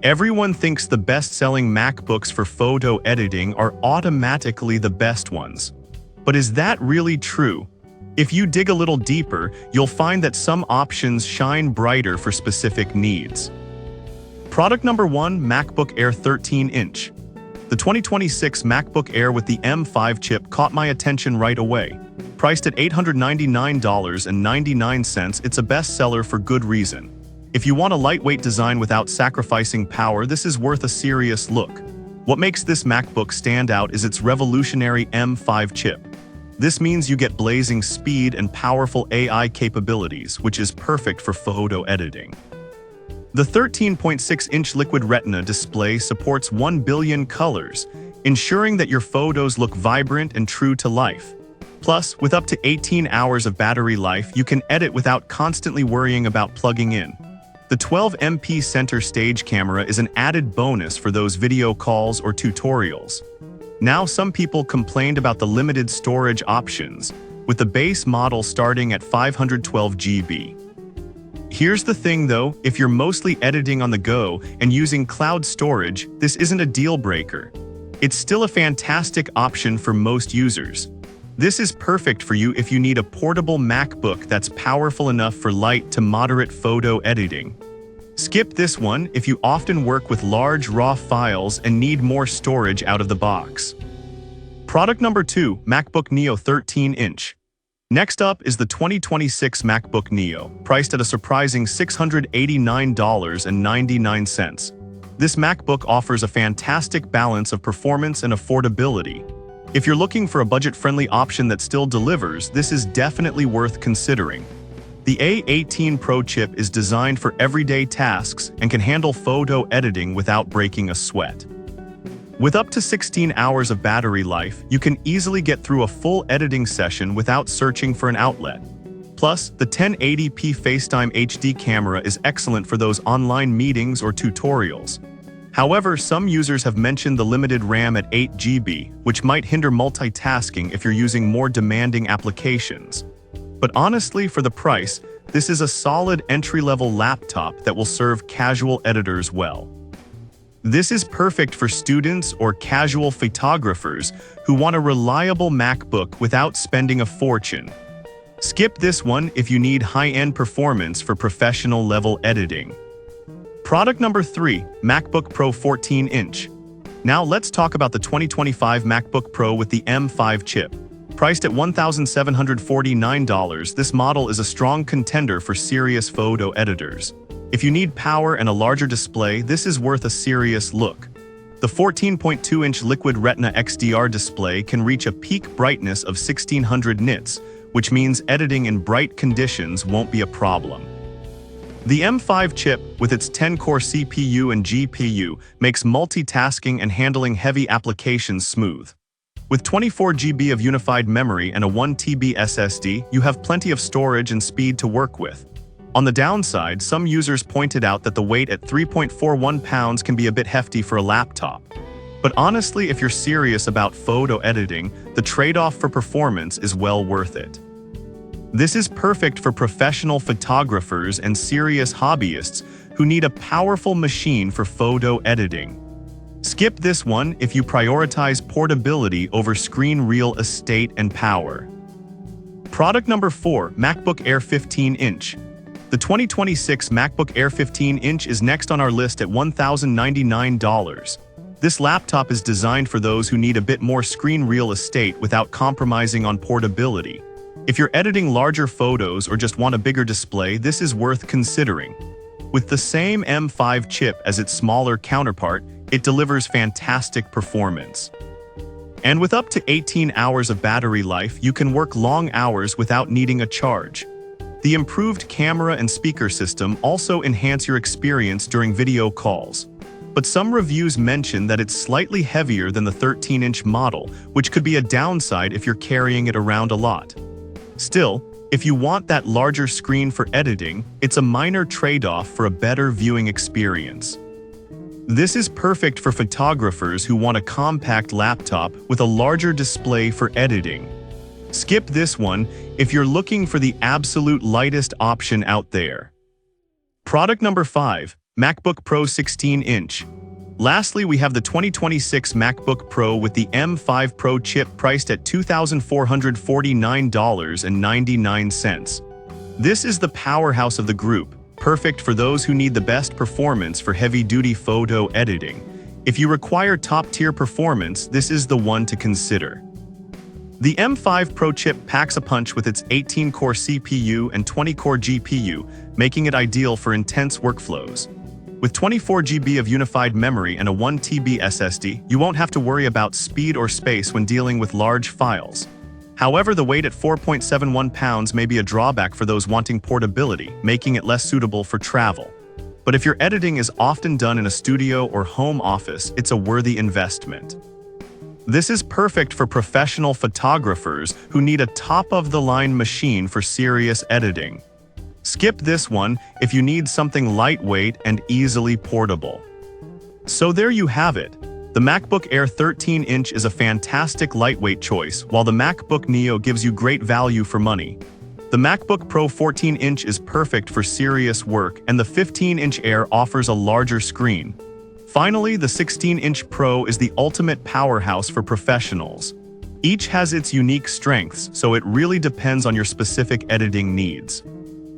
Everyone thinks the best-selling MacBooks for photo editing are automatically the best ones. But is that really true? If you dig a little deeper, you'll find that some options shine brighter for specific needs. Product number 1, MacBook Air 13-inch. The 2026 MacBook Air with the M5 chip caught my attention right away. Priced at $899.99, it's a bestseller for good reason. If you want a lightweight design without sacrificing power, this is worth a serious look. What makes this MacBook stand out is its revolutionary M5 chip. This means you get blazing speed and powerful AI capabilities, which is perfect for photo editing. The 13.6-inch Liquid Retina display supports 1 billion colors, ensuring that your photos look vibrant and true to life. Plus, with up to 18 hours of battery life, you can edit without constantly worrying about plugging in. The 12MP center stage camera is an added bonus for those video calls or tutorials. Now, some people complained about the limited storage options, with the base model starting at 512 GB. Here's the thing though, if you're mostly editing on the go and using cloud storage, this isn't a deal breaker. It's still a fantastic option for most users. This is perfect for you if you need a portable MacBook that's powerful enough for light to moderate photo editing. Skip this one if you often work with large raw files and need more storage out of the box. Product number 2, MacBook Neo 13-inch. Next up is the 2026 MacBook Neo, priced at a surprising $689.99. This MacBook offers a fantastic balance of performance and affordability. If you're looking for a budget-friendly option that still delivers, this is definitely worth considering. The A18 Pro chip is designed for everyday tasks and can handle photo editing without breaking a sweat. With up to 16 hours of battery life, you can easily get through a full editing session without searching for an outlet. Plus, the 1080p FaceTime HD camera is excellent for those online meetings or tutorials. However, some users have mentioned the limited RAM at 8 GB, which might hinder multitasking if you're using more demanding applications. But honestly, for the price, this is a solid entry-level laptop that will serve casual editors well. This is perfect for students or casual photographers who want a reliable MacBook without spending a fortune. Skip this one if you need high-end performance for professional-level editing. Product number 3, MacBook Pro 14-inch. Now let's talk about the 2025 MacBook Pro with the M5 chip. Priced at $1,749, this model is a strong contender for serious photo editors. If you need power and a larger display, this is worth a serious look. The 14.2-inch Liquid Retina XDR display can reach a peak brightness of 1600 nits, which means editing in bright conditions won't be a problem. The M5 chip, with its 10-core CPU and GPU, makes multitasking and handling heavy applications smooth. With 24 GB of unified memory and a 1 TB SSD, you have plenty of storage and speed to work with. On the downside, some users pointed out that the weight at 3.41 pounds can be a bit hefty for a laptop. But honestly, if you're serious about photo editing, the trade-off for performance is well worth it. This is perfect for professional photographers and serious hobbyists who need a powerful machine for photo editing. Skip this one if you prioritize portability over screen real estate and power. Product number 4, MacBook Air 15-inch. The 2026 MacBook Air 15-inch is next on our list at $1,099. This laptop is designed for those who need a bit more screen real estate without compromising on portability. If you're editing larger photos or just want a bigger display, this is worth considering. With the same M5 chip as its smaller counterpart, it delivers fantastic performance. And with up to 18 hours of battery life, you can work long hours without needing a charge. The improved camera and speaker system also enhance your experience during video calls. But some reviews mention that it's slightly heavier than the 13-inch model, which could be a downside if you're carrying it around a lot. Still, if you want that larger screen for editing, it's a minor trade-off for a better viewing experience. This is perfect for photographers who want a compact laptop with a larger display for editing. Skip this one if you're looking for the absolute lightest option out there. Product number 5, MacBook Pro 16-inch. Lastly, we have the 2026 MacBook Pro with the M5 Pro chip priced at $2,449.99. This is the powerhouse of the group, perfect for those who need the best performance for heavy-duty photo editing. If you require top-tier performance, this is the one to consider. The M5 Pro chip packs a punch with its 18-core CPU and 20-core GPU, making it ideal for intense workflows. With 24 GB of unified memory and a 1 TB SSD, you won't have to worry about speed or space when dealing with large files. However, the weight at 4.71 pounds may be a drawback for those wanting portability, making it less suitable for travel. But if your editing is often done in a studio or home office, it's a worthy investment. This is perfect for professional photographers who need a top-of-the-line machine for serious editing. Skip this one if you need something lightweight and easily portable. So there you have it. The MacBook Air 13-inch is a fantastic lightweight choice, while the MacBook Neo gives you great value for money. The MacBook Pro 14-inch is perfect for serious work, and the 15-inch Air offers a larger screen. Finally, the 16-inch Pro is the ultimate powerhouse for professionals. Each has its unique strengths, so it really depends on your specific editing needs.